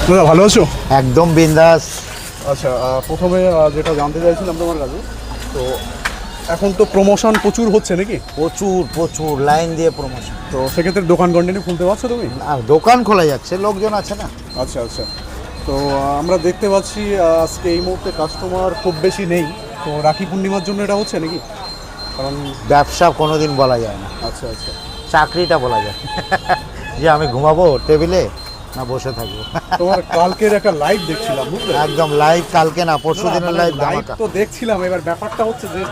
দাদা ভালো আছো? একদম বিন্দাস। আচ্ছা, প্রথমে যেটা জানতে চাইছিলাম তোমার কাছে, তো এখন তো প্রমোশন প্রচুর হচ্ছে নাকি? প্রচুর প্রচুর লাইন দিয়ে প্রমোশন। তো সেক্ষেত্রে দোকান কন্টিনিউ খুলতে পারছো তুমি? আর দোকান খোলা যাচ্ছে, লোকজন আছে না। আচ্ছা আচ্ছা। তো আমরা দেখতে পাচ্ছি আজকে এই মুহূর্তে কাস্টমার খুব বেশি নেই। তো রাখি পূর্ণিমার জন্য এটা হচ্ছে নাকি? কারণ ব্যবসা কোনোদিন বলা যায় না, আচ্ছা আচ্ছা। চাকরিটা বলা যায়। যে আমি ঘুমাবো টেবিলে না বসে থাকবো। তোমার কালকের একটা লাইভ দেখছিলাম, বুঝলে? একদম লাইভ, কালকে না পরশু দিনের লাইভ লাইভ ধামাকা। তো দেখছিলাম। এবার ব্যাপারটা হচ্ছে যে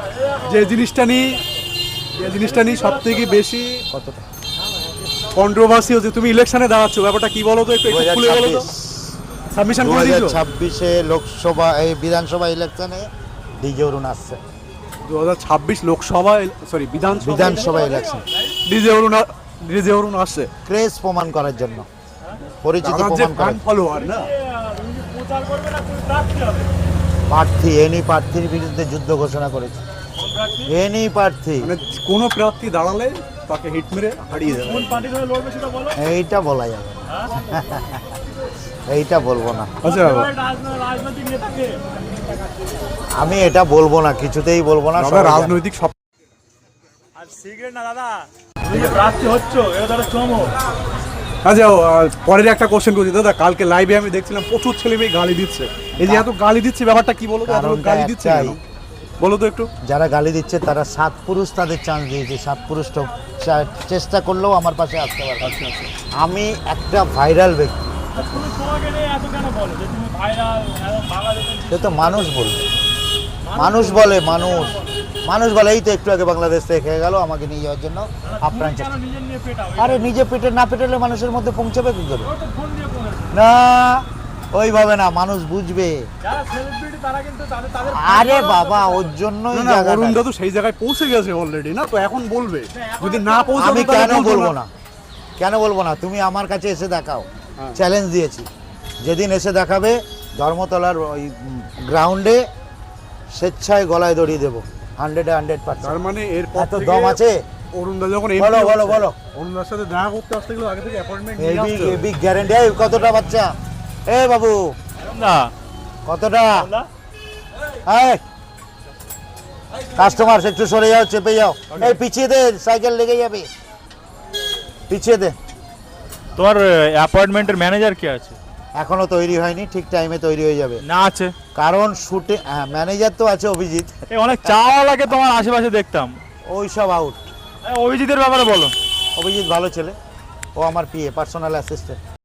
যে জিনিসটা নিয়ে সব থেকে বেশি কতটা কন্ট্রোভার্সি হচ্ছে, তুমি ইলেকশনে দাঁড়াচ্ছ, ব্যাপারটা কি বলো তো, একটু খুলে বলো তো। সাবমিশন করে দিয়েছো? 2026-এ লোকসভা এই বিধানসভা ইলেকশনে ডিজে অরুণ আসছে। 2026 লোকসভা সরি বিধানসভা ইলেকশন ডিজে অরুণ আসছে ক্রেজ প্রমাণ করার জন্য, পরিচিতি তার যে প্রমাণ করার ফ্যান ফলোয়ার না। প্রার্থী এনি প্রার্থীর বিরুদ্ধে যুদ্ধ ঘোষণা করেছে। এনি প্রার্থী মানে কোনো প্রার্থী দাঁড়ালে তাকে হিট মেরে হারিয়ে দেবে। এইটা বলা যাবে না। এইটা বলবো না, আচ্ছা, আমি এটা বলবো না, কিছুতেই বলবো না। দাদা সবাই জানে। রাজনৈতিক সব আর সিগারেট না দাদা, তুমি যে প্রার্থী হচ্ছ এটা তো একটা চমক। আচ্ছা, পরের একটা কোশ্চেন করছি দাদা। কালকে লাইভে আমি দেখছিলাম প্রচুর ছেলে মেয়ে গালি দিচ্ছে। এই যে এত গালি দিচ্ছে, ব্যাপারটা কি বলো তো? এত লোক কারণটা গালি দিচ্ছে একটাই। কেন? বলো তো একটু। যারা গালি দিচ্ছে তারা 7 পুরুষ তাদের চান্স দিয়েছে। 7 পুরুষ তো চেষ্টা করলেও আমার পাশে আসতে পারবে। আচ্ছা আচ্ছা। আমি একটা ভাইরাল ব্যক্তি, তুমি তোমাকে নিয়ে এত কেন বলো যে তুমি ভাইরাল বাংলাদেশের? সে তো মানুষ বলবে, মানুষ বলে, মানুষ বলে এই তো একটু আগে বাংলাদেশ থেকে খেয়ে গেল, আমাকে নিয়ে যাওয়ার জন্য আপ্রাণ কেন চেষ্টা। নিজের নিয়ে পেটাও? আরে নিজে পেটে না পেটালে মানুষের মধ্যে পৌঁছাবে কি করে? তো ফোন দিয়ে করে না, ওইভাবে না, মানুষ বুঝবে। যারা সেলিব্রিটি তারা কিন্তু তাদের আরে বাবা, ওর জন্যই না, জায়গাটা। অরুণ দাদু সেই জায়গায় পৌঁছে গেছে অলরেডি না, তো এখন বলবে। যদি না পৌঁছাতো আমি তাহলে কেন বলতো বলবো না, কেন বলবো না? তুমি আমার কাছে এসে দেখাও, হ্যাঁ। চ্যালেঞ্জ দিয়েছি। যেদিন এসে দেখাবে ধর্মতলার ওই গ্রাউন্ডে স্বেচ্ছায় গলায় দড়িয়ে দেবো, 100% তার মানে এর এত দম আছে। অরুণ দা যখন বলো, বলো, বলো। অরুণ দার সাথে দেখা করতে আসতে গেলে আগে থেকে অ্যাপয়েন্টমেন্ট নিয়ে হেভি আসতে হেভি গ্যারান্টি। এই কতটা বাচ্চা? এ বাবু, না কতটা? এই কাস্টমার একটু সরে যাও, চেপে যাও। এই পিছিয়ে দে, সাইকেল লেগে যাবে, পিছিয়ে দে। তোমার অ্যাপয়েন্টমেন্টের ম্যানেজার কে আছে? এখনো তৈরি হয়নি, ঠিক টাইমে তৈরি হয়ে যাবে। না আছে? কারণ শুটে ম্যানেজার তো আছে অভিজিৎ, এই অনেক চাওয়া লাগে তোমার আশেপাশে দেখতাম। ওই সব আউট। অভিজিতের ব্যাপারে বলো। অভিজিৎ ভালো ছেলে, ও আমার পিএ, পার্সোনাল অ্যাসিস্ট্যান্ট।